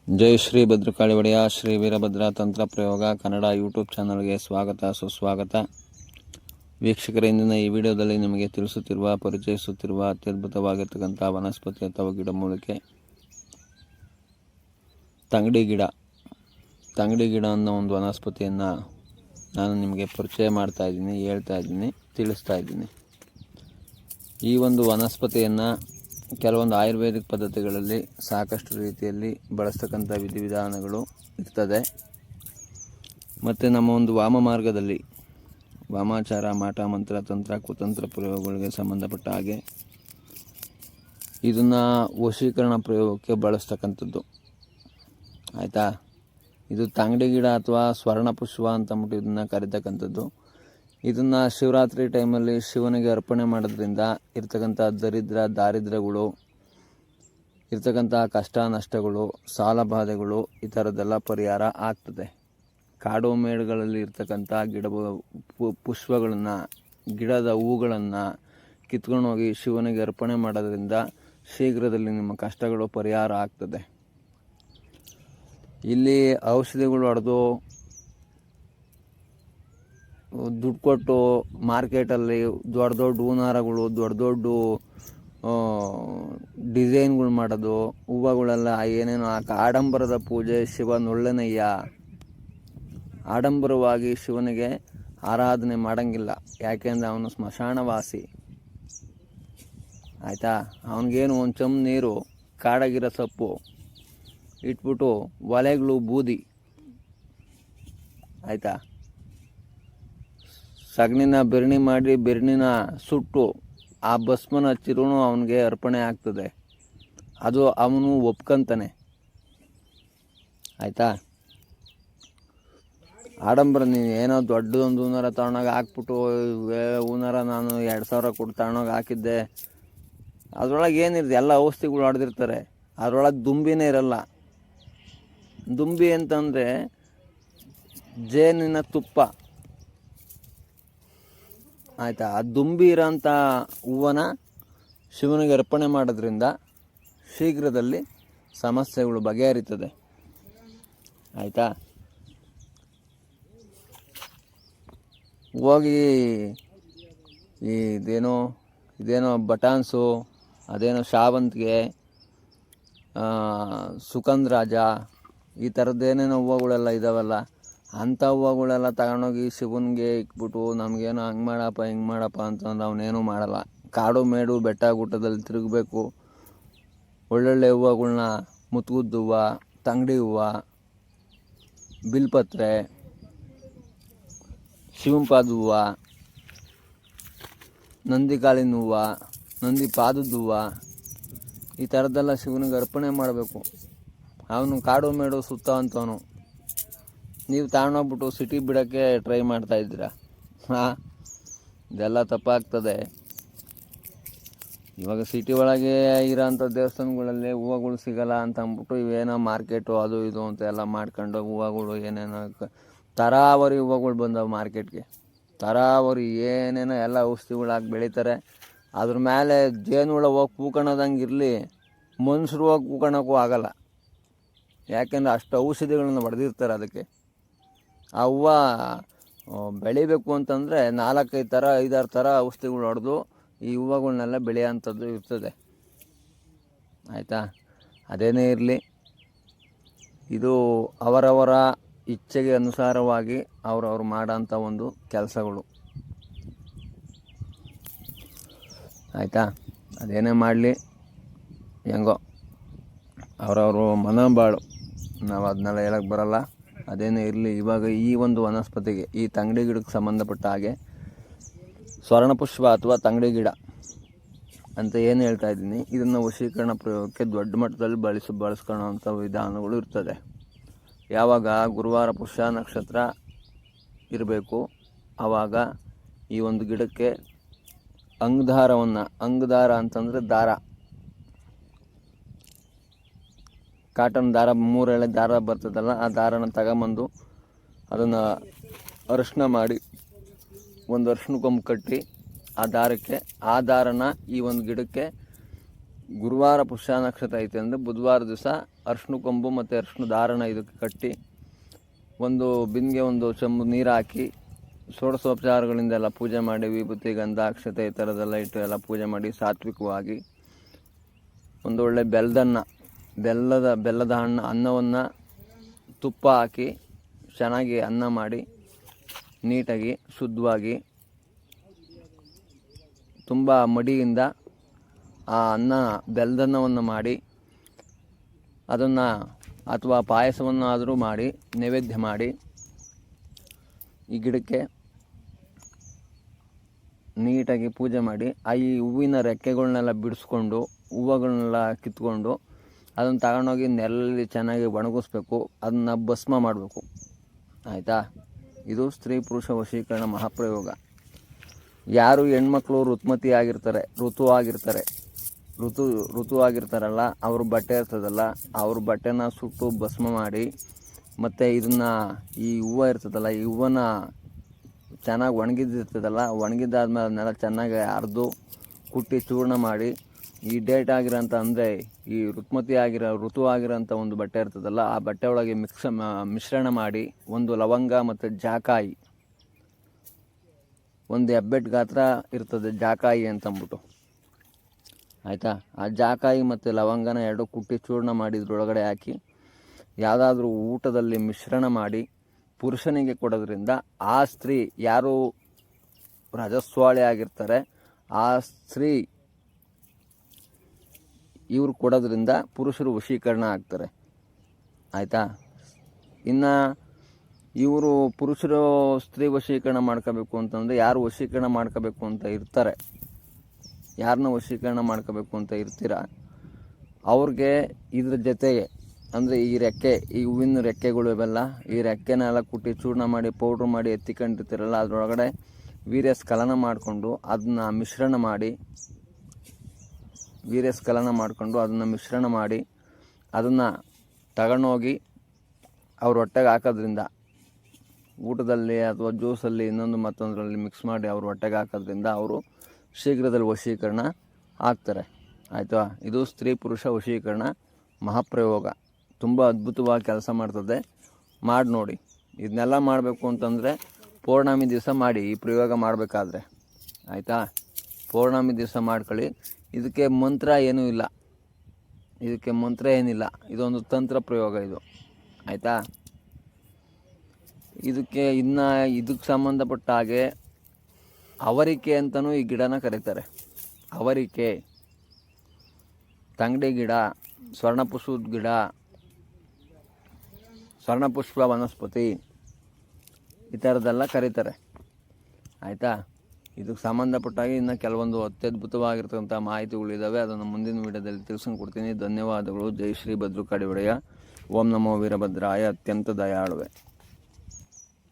ಜೈ ಶ್ರೀ ಭದ್ರಕಾಳಿ ಒಡೆಯ ಶ್ರೀ ವೀರಭದ್ರ ತಂತ್ರ ಪ್ರಯೋಗ ಕನ್ನಡ ಯೂಟ್ಯೂಬ್ ಚಾನಲ್ಗೆ ಸ್ವಾಗತ ಸುಸ್ವಾಗತ. ವೀಕ್ಷಕರ, ಇಂದಿನ ಈ ವಿಡಿಯೋದಲ್ಲಿ ನಿಮಗೆ ಪರಿಚಯಿಸುತ್ತಿರುವ ಅತ್ಯದ್ಭುತವಾಗಿರ್ತಕ್ಕಂಥ ವನಸ್ಪತಿ ಅಥವಾ ಗಿಡಮೂಲಿಕೆ ತಂಗಡಿ ಗಿಡ. ತಂಗಡಿ ಗಿಡ ಅನ್ನೋ ಒಂದು ವನಸ್ಪತಿಯನ್ನು ನಾನು ನಿಮಗೆ ಪರಿಚಯ ಮಾಡ್ತಾ ಇದ್ದೀನಿ, ಹೇಳ್ತಾ ಇದ್ದೀನಿ, ತಿಳಿಸ್ತಾ ಇದ್ದೀನಿ. ಈ ಒಂದು ವನಸ್ಪತಿಯನ್ನು ಕೆಲವೊಂದು ಆಯುರ್ವೇದಿಕ್ ಪದ್ಧತಿಗಳಲ್ಲಿ ಸಾಕಷ್ಟು ರೀತಿಯಲ್ಲಿ ಬಳಸ್ತಕ್ಕಂಥ ವಿಧಿವಿಧಾನಗಳು ಇರ್ತದೆ. ಮತ್ತು ನಮ್ಮ ಒಂದು ವಾಮ ಮಾರ್ಗದಲ್ಲಿ ವಾಮಾಚಾರ, ಮಾಟ ಮಂತ್ರ, ತಂತ್ರ, ಕುತಂತ್ರ ಪ್ರಯೋಗಗಳಿಗೆ ಸಂಬಂಧಪಟ್ಟ ಹಾಗೆ ಇದನ್ನು ವಶೀಕರಣ ಪ್ರಯೋಗಕ್ಕೆ ಬಳಸ್ತಕ್ಕಂಥದ್ದು. ಆಯಿತಾ. ಇದು ತಂಗಡಿ ಗಿಡ ಅಥವಾ ಸ್ವರ್ಣ ಪುಷ್ಪ ಅಂತಂದ್ಬಿಟ್ಟು ಇದನ್ನು ಕರೀತಕ್ಕಂಥದ್ದು. ಇದನ್ನು ಶಿವರಾತ್ರಿ ಟೈಮಲ್ಲಿ ಶಿವನಿಗೆ ಅರ್ಪಣೆ ಮಾಡೋದ್ರಿಂದ ಇರ್ತಕ್ಕಂಥ ದಾರಿದ್ರ್ಯಗಳು, ಇರ್ತಕ್ಕಂಥ ಕಷ್ಟ ನಷ್ಟಗಳು, ಸಾಲ ಬಾಧೆಗಳು, ಈ ಥರದ್ದೆಲ್ಲ ಪರಿಹಾರ ಆಗ್ತದೆ. ಕಾಡು ಮೇಡುಗಳಲ್ಲಿ ಇರ್ತಕ್ಕಂಥ ಪುಷ್ಪಗಳನ್ನು, ಗಿಡದ ಹೂಗಳನ್ನು ಕಿತ್ಕೊಂಡು ಹೋಗಿ ಶಿವನಿಗೆ ಅರ್ಪಣೆ ಮಾಡೋದ್ರಿಂದ ಶೀಘ್ರದಲ್ಲಿ ನಿಮ್ಮ ಕಷ್ಟಗಳು ಪರಿಹಾರ ಆಗ್ತದೆ. ಇಲ್ಲಿ ಔಷಧಿಗಳು ಹೊಡೆದು ದುಡ್ಡು ಕೊಟ್ಟು ಮಾರ್ಕೆಟಲ್ಲಿ ದೊಡ್ಡ ದೊಡ್ಡ ಹೂನಾರಗಳು, ದೊಡ್ಡ ದೊಡ್ಡ ಡಿಸೈನ್ಗಳು ಮಾಡೋದು, ಹೂವುಗಳೆಲ್ಲ ಏನೇನೋ ಆಡಂಬರದ ಪೂಜೆ, ಶಿವನೊಳ್ಳೆನಯ್ಯ, ಆಡಂಬರವಾಗಿ ಶಿವನಿಗೆ ಆರಾಧನೆ ಮಾಡೋಂಗಿಲ್ಲ. ಯಾಕೆಂದರೆ ಅವನು ಸ್ಮಶಾನವಾಸಿ. ಆಯಿತಾ. ಅವನಿಗೇನು ಒಂದು ಚಮ್ ನೀರು, ಕಾಡಾಗಿರೋ ಸೊಪ್ಪು ಇಟ್ಬಿಟ್ಟು ಒಲೆಗಳು, ಬೂದಿ, ಆಯಿತಾ, ಸಗಣಿನ ಬೆರಣಿ ಮಾಡಿ ಬೆರಣಿನ ಸುಟ್ಟು ಆ ಭಸ್ಮನ ಹಚ್ಚಿರೂ ಅವನಿಗೆ ಅರ್ಪಣೆ ಆಗ್ತದೆ. ಅದು ಅವನು ಒಪ್ಕೊಂತಾನೆ. ಆಯಿತಾ. ಆಡಂಬರ, ನೀನು ಏನೋ ದೊಡ್ಡದೊಂದು ಹೂನಾರ ತಗೊಂಡೋಗಿ ಹಾಕ್ಬಿಟ್ಟು, ಹೂನಾರ ನಾನು 2000 ಕೊಟ್ಟು ತಗೊಂಡೋಗಿ ಹಾಕಿದ್ದೆ, ಅದರೊಳಗೆ ಏನಿರುತ್ತೆ, ಎಲ್ಲ ಔಷಧಿಗಳು ಹೊಡೆದಿರ್ತಾರೆ. ಅದರೊಳಗೆ ದುಂಬಿನೇ ಇರಲ್ಲ. ದುಂಬಿ ಅಂತಂದರೆ ಜೇನಿನ ತುಪ್ಪ. ಆಯಿತಾ. ಆ ದುಂಬಿ ಇರೋಂಥ ಹೂವನ್ನ ಶಿವನಿಗೆ ಅರ್ಪಣೆ ಮಾಡೋದ್ರಿಂದ ಶೀಘ್ರದಲ್ಲಿ ಸಮಸ್ಯೆಗಳು ಬಗೆಹರಿತದೆ. ಆಯಿತಾ. ಹೋಗಿ ಇದೇನೋ ಬಟಾನ್ಸು, ಅದೇನೋ ಶಾವಂತಿಗೆ, ಸುಗಂಧರಾಜ, ಈ ಥರದ್ದೇನೇನೋ ಹೂವುಗಳೆಲ್ಲ ಇದ್ದಾವಲ್ಲ, ಅಂಥ ಹೂವುಗಳೆಲ್ಲ ತಗೊಂಡೋಗಿ ಶಿವನಿಗೆ ಇಕ್ಬಿಟ್ಟು ನಮಗೇನೋ ಹಂಗೆ ಮಾಡಪ್ಪ ಅಂತಂದ್ರೆ ಅವನೇನೂ ಮಾಡಲ್ಲ. ಕಾಡು ಮೇಡು ಬೆಟ್ಟ ಗುಡ್ಡದಲ್ಲಿ ತಿರುಗಬೇಕು. ಒಳ್ಳೊಳ್ಳೆ ಹೂವುಗಳ್ನ, ಮುತ್ತುಗುದ್ದು ಹೂವು, ತಂಗಡಿ ಹೂವು, ಬಿಲ್ಪತ್ರೆ, ಶಿವಂಪಾದ ಹೂವು, ನಂದಿ ಕಾಲಿನ ಹೂವು, ನಂದಿ ಪಾದದ ಹೂವು, ಈ ಥರದ್ದೆಲ್ಲ ಶಿವನಿಗೆ ಅರ್ಪಣೆ ಮಾಡಬೇಕು. ಅವನು ಕಾಡು ಮೇಡು ಸುತ್ತ ಅಂತವನು. ನೀವು ತಗೊಂಡೋಗ್ಬಿಟ್ಟು ಸಿಟಿ ಬಿಡೋಕ್ಕೆ ಟ್ರೈ ಮಾಡ್ತಾಯಿದ್ದೀರಾ. ಇದೆಲ್ಲ ತಪ್ಪಾಗ್ತದೆ. ಇವಾಗ ಸಿಟಿ ಒಳಗೆ ಇರೋಂಥ ದೇವಸ್ಥಾನಗಳಲ್ಲಿ ಹೂವುಗಳು ಸಿಗೋಲ್ಲ ಅಂತ ಅಂದ್ಬಿಟ್ಟು ಇವೇನೋ ಮಾರ್ಕೆಟು ಅದು ಇದು ಅಂತ ಎಲ್ಲ ಮಾಡ್ಕೊಂಡು ಹೂವುಗಳು ಏನೇನೋ ತರಾವರಿ ಹೂವುಗಳು ಬಂದವು ಮಾರ್ಕೆಟ್ಗೆ. ತರಾವರಿ ಏನೇನೋ ಎಲ್ಲ ಔಷಧಿಗಳಾಗಿ ಬೆಳೀತಾರೆ. ಅದ್ರ ಮೇಲೆ ಜೇನುಹುಳ ಹೋಗಿ ಕೂಕಣೋದಂಗೆ ಇರಲಿ, ಮನುಷ್ಯರು ಹೋಗಿ ಕೂಕಣಕ್ಕೂ ಆಗಲ್ಲ. ಯಾಕೆಂದರೆ ಅಷ್ಟು ಔಷಧಿಗಳನ್ನು ಹೊಡೆದಿರ್ತಾರೆ ಅದಕ್ಕೆ. ಆ ಹೂವು ಬೆಳಿಬೇಕು ಅಂತಂದರೆ 4-5 ಥರ 5-6 ಥರ ಔಷಧಿಗಳು ಹೊಡೆದು ಈ ಹೂವುಗಳನ್ನೆಲ್ಲ ಬೆಳೆಯೋಂಥದ್ದು ಇರ್ತದೆ. ಆಯಿತಾ. ಅದೇನೇ ಇರಲಿ, ಇದು ಅವರವರ ಇಚ್ಛೆಗೆ ಅನುಸಾರವಾಗಿ ಅವರವ್ರು ಮಾಡೋಂಥ ಒಂದು ಕೆಲಸಗಳು. ಆಯಿತಾ. ಅದೇನೇ ಮಾಡಲಿ, ಹೆಂಗೋ ಅವರವರು ಮನೋಬಾಳು, ನಾವು ಅದನ್ನೆಲ್ಲ ಹೇಳೋಕ್ಕೆ ಬರಲ್ಲ. ಅದೇನೇ ಇರಲಿ, ಇವಾಗ ಈ ಒಂದು ವನಸ್ಪತಿಗೆ, ಈ ತಂಗಡಿ ಗಿಡಕ್ಕೆ ಸಂಬಂಧಪಟ್ಟ ಹಾಗೆ ಸ್ವರ್ಣಪುಷ್ಪ ಅಥವಾ ತಂಗಡಿ ಗಿಡ ಅಂತ ಏನು ಹೇಳ್ತಾ ಇದ್ದೀನಿ, ಇದನ್ನು ವಶೀಕರಣ ಪ್ರಯೋಗಕ್ಕೆ ದೊಡ್ಡ ಮಟ್ಟದಲ್ಲಿ ಬಳಸ್ಕೊಳ್ಳೋವಂಥ ವಿಧಾನಗಳು ಇರ್ತದೆ. ಯಾವಾಗ ಗುರುವಾರ ಪುಷ್ಯ ನಕ್ಷತ್ರ ಇರಬೇಕು, ಆವಾಗ ಈ ಒಂದು ಗಿಡಕ್ಕೆ ಅಂಗದಾರ ಅಂತಂದರೆ ದಾರ, ಕಾಟನ್ ದಾರ, 3 ಎಳೆ ದಾರ ಬರ್ತದಲ್ಲ, ಆ ದಾರನ ತಗೊಂಬಂದು ಅದನ್ನು ಅರಿಶಿನ ಮಾಡಿ ಒಂದು ಅರಿಶಿನ ಕೊಂಬು ಕಟ್ಟಿ ಆ ದಾರನ ಈ ಒಂದು ಗಿಡಕ್ಕೆ ಗುರುವಾರ ಪುಷ್ಯ ನಕ್ಷತ್ರ ಐತೆ ಅಂದರೆ ಬುಧವಾರ ದಿವಸ ಅರಿಶಿನ ಕೊಂಬು ಮತ್ತು ಅರಿಶಿನ ದಾರನ ಇದಕ್ಕೆ ಕಟ್ಟಿ ಒಂದು ಬಿಂದಿಗೆ ಒಂದು ಚೆಂಬು ನೀರು ಹಾಕಿ ಷೋಡಶೋಪಚಾರಗಳಿಂದೆಲ್ಲ ಪೂಜೆ ಮಾಡಿ ವಿಭೂತಿ ಗಂಧ ಅಕ್ಷತೆ ಈ ಥರದ್ದೆಲ್ಲ ಇಟ್ಟು ಎಲ್ಲ ಪೂಜೆ ಮಾಡಿ ಸಾತ್ವಿಕವಾಗಿ ಒಂದೊಳ್ಳೆ ಬೆಲ್ಲದ ಅನ್ನವನ್ನು ತುಪ್ಪ ಹಾಕಿ ಚೆನ್ನಾಗಿ ಅನ್ನ ಮಾಡಿ ನೀಟಾಗಿ ಶುದ್ಧವಾಗಿ ತುಂಬ ಮಡಿಯಿಂದ ಆ ಬೆಲ್ಲದನ್ನವನ್ನು ಮಾಡಿ ಅದನ್ನು ಅಥವಾ ಪಾಯಸವನ್ನು ಆದರೂ ಮಾಡಿ ನೈವೇದ್ಯ ಮಾಡಿ ಈ ಗಿಡಕ್ಕೆ ನೀಟಾಗಿ ಪೂಜೆ ಮಾಡಿ ಈ ಹೂವಿನ ರೆಕ್ಕೆಗಳನ್ನೆಲ್ಲ ಬಿಡಿಸ್ಕೊಂಡು ಹೂವುಗಳನ್ನೆಲ್ಲ ಕಿತ್ಕೊಂಡು ಅದನ್ನು ತಗೊಂಡೋಗಿ ನೆರಳಲ್ಲಿ ಚೆನ್ನಾಗಿ ಒಣಗಿಸ್ಬೇಕು, ಅದನ್ನು ಭಸ್ಮ ಮಾಡಬೇಕು. ಆಯಿತಾ? ಇದು ಸ್ತ್ರೀ ಪುರುಷ ವಶೀಕರಣ ಮಹಾಪ್ರಯೋಗ. ಯಾರು ಹೆಣ್ಮಕ್ಳು ಋತು ಆಗಿರ್ತಾರಲ್ಲ, ಅವ್ರ ಬಟ್ಟೆ ಇರ್ತದಲ್ಲ, ಅವ್ರ ಬಟ್ಟೆನ ಸುಟ್ಟು ಭಸ್ಮ ಮಾಡಿ ಮತ್ತು ಈ ಹೂವು ಇರ್ತದಲ್ಲ, ಈ ಹೂವನ್ನ ಚೆನ್ನಾಗಿ ಒಣಗಿದ್ದಿರ್ತದಲ್ಲ, ಒಣಗಿದ್ದಾದ್ಮೇಲೆ ಅದನ್ನೆಲ್ಲ ಚೆನ್ನಾಗಿ ಅರ್ದು ಕುಟ್ಟಿ ಚೂರ್ಣ ಮಾಡಿ ಈ ಡೇಟ್ ಆಗಿರೋಂಥ ಅಂದರೆ ಈ ಋತು ಆಗಿರೋಂಥ ಒಂದು ಬಟ್ಟೆ ಇರ್ತದಲ್ಲ, ಆ ಬಟ್ಟೆ ಒಳಗೆ ಮಿಶ್ರಣ ಮಾಡಿ ಒಂದು ಲವಂಗ ಮತ್ತು ಜಾಕಾಯಿ, ಒಂದು ಹೆಬ್ಬೆಟ್ಟು ಗಾತ್ರ ಇರ್ತದೆ ಜಾಕಾಯಿ ಅಂತಂದ್ಬಿಟ್ಟು. ಆಯಿತಾ? ಆ ಜಾಕಾಯಿ ಮತ್ತು ಲವಂಗನ ಎರಡು ಕುಟ್ಟಿ ಚೂರ್ಣ ಮಾಡಿ ಇದ್ರೊಳಗಡೆ ಹಾಕಿ ಯಾವುದಾದ್ರೂ ಊಟದಲ್ಲಿ ಮಿಶ್ರಣ ಮಾಡಿ ಪುರುಷನಿಗೆ ಕೊಡೋದ್ರಿಂದ ಆ ಸ್ತ್ರೀ ಯಾರು ರಜಸ್ವಾಳೆ ಆಗಿರ್ತಾರೆ ಆ ಸ್ತ್ರೀ ಇವ್ರು ಕೊಡೋದ್ರಿಂದ ಪುರುಷರು ವಶೀಕರಣ ಆಗ್ತಾರೆ. ಆಯಿತಾ? ಇನ್ನು ಇವರು ಪುರುಷರು ಸ್ತ್ರೀ ವಶೀಕರಣ ಮಾಡ್ಕೋಬೇಕು ಅಂತಂದರೆ ಯಾರು ವಶೀಕರಣ ಮಾಡ್ಕೋಬೇಕು ಅಂತ ಇರ್ತಾರೆ, ಯಾರನ್ನ ವಶೀಕರಣ ಮಾಡ್ಕೋಬೇಕು ಅಂತ ಇರ್ತೀರ ಅವ್ರಿಗೆ ಇದ್ರ ಜೊತೆಗೆ ಅಂದರೆ ಈ ಹೂವಿನ ರೆಕ್ಕೆಗಳು ಇವೆಲ್ಲ, ಈ ರೆಕ್ಕೆನೆಲ್ಲ ಕುಟ್ಟಿ ಚೂರ್ಣ ಮಾಡಿ ಪೌಡ್ರ್ ಮಾಡಿ ಎತ್ತಿಕೊಂಡಿರ್ತೀರಲ್ಲ, ಅದರೊಳಗಡೆ ವೀರ್ಯಸ್ಖಲನ ಮಾಡಿಕೊಂಡು ಅದನ್ನು ಮಿಶ್ರಣ ಮಾಡಿ ಅದನ್ನು ತಗೊಂಡೋಗಿ ಅವ್ರ ಹೊಟ್ಟೆಗೆ ಹಾಕೋದ್ರಿಂದ, ಊಟದಲ್ಲಿ ಅಥವಾ ಜ್ಯೂಸಲ್ಲಿ ಇನ್ನೊಂದು ಮತ್ತೊಂದರಲ್ಲಿ ಮಿಕ್ಸ್ ಮಾಡಿ ಅವ್ರ ಹೊಟ್ಟೆಗೆ ಹಾಕೋದ್ರಿಂದ ಅವರು ಶೀಘ್ರದಲ್ಲಿ ವಶೀಕರಣ ಆಗ್ತಾರೆ. ಆಯಿತಾ? ಇದು ಸ್ತ್ರೀ ಪುರುಷ ವಶೀಕರಣ ಮಹಾಪ್ರಯೋಗ. ತುಂಬ ಅದ್ಭುತವಾಗಿ ಕೆಲಸ ಮಾಡ್ತದೆ, ಮಾಡಿ ನೋಡಿ. ಇದನ್ನೆಲ್ಲ ಮಾಡಬೇಕು ಅಂತಂದರೆ ಪೌರ್ಣಮಿ ದಿವಸ ಮಾಡಿ ಈ ಪ್ರಯೋಗ ಮಾಡಬೇಕಾದ್ರೆ. ಆಯಿತಾ? ಪೌರ್ಣಮಿ ದಿವಸ ಮಾಡ್ಕೊಳ್ಳಿ. ಇದಕ್ಕೆ ಮಂತ್ರ ಏನೂ ಇಲ್ಲ, ಇದೊಂದು ತಂತ್ರ ಪ್ರಯೋಗ ಇದು. ಆಯಿತಾ? ಇದಕ್ಕೆ ಸಂಬಂಧಪಟ್ಟ ಹಾಗೆ ಅವರಿಕೆ ಅಂತಲೂ ಈ ಗಿಡನ ಕರೀತಾರೆ. ಅವರಿಕೆ, ತಂಗಡಿ ಗಿಡ, ಸ್ವರ್ಣಪುಷ್ಪದ ಗಿಡ, ಸ್ವರ್ಣಪುಷ್ಪ ವನಸ್ಪತಿ ಈ ಥರದ್ದೆಲ್ಲ ಕರೀತಾರೆ. ಆಯಿತಾ? ಇದಕ್ಕೆ ಸಂಬಂಧಪಟ್ಟಾಗಿ ಇನ್ನು ಕೆಲವೊಂದು ಅತ್ಯದ್ಭುತವಾಗಿರ್ತಕ್ಕಂಥ ಮಾಹಿತಿಗಳಿದ್ದಾವೆ, ಅದನ್ನು ಮುಂದಿನ ವಿಡಿಯೋದಲ್ಲಿ ತಿಳಿಸ್ಕೊಡ್ತೀನಿ. ಧನ್ಯವಾದಗಳು. ಜೈ ಶ್ರೀ ಭದ್ರಕಾಳಿ ಒಡೆಯ. ಓಂ ನಮೋ ವೀರಭದ್ರಾಯ. ಅತ್ಯಂತ ದಯಾಳುವೆ.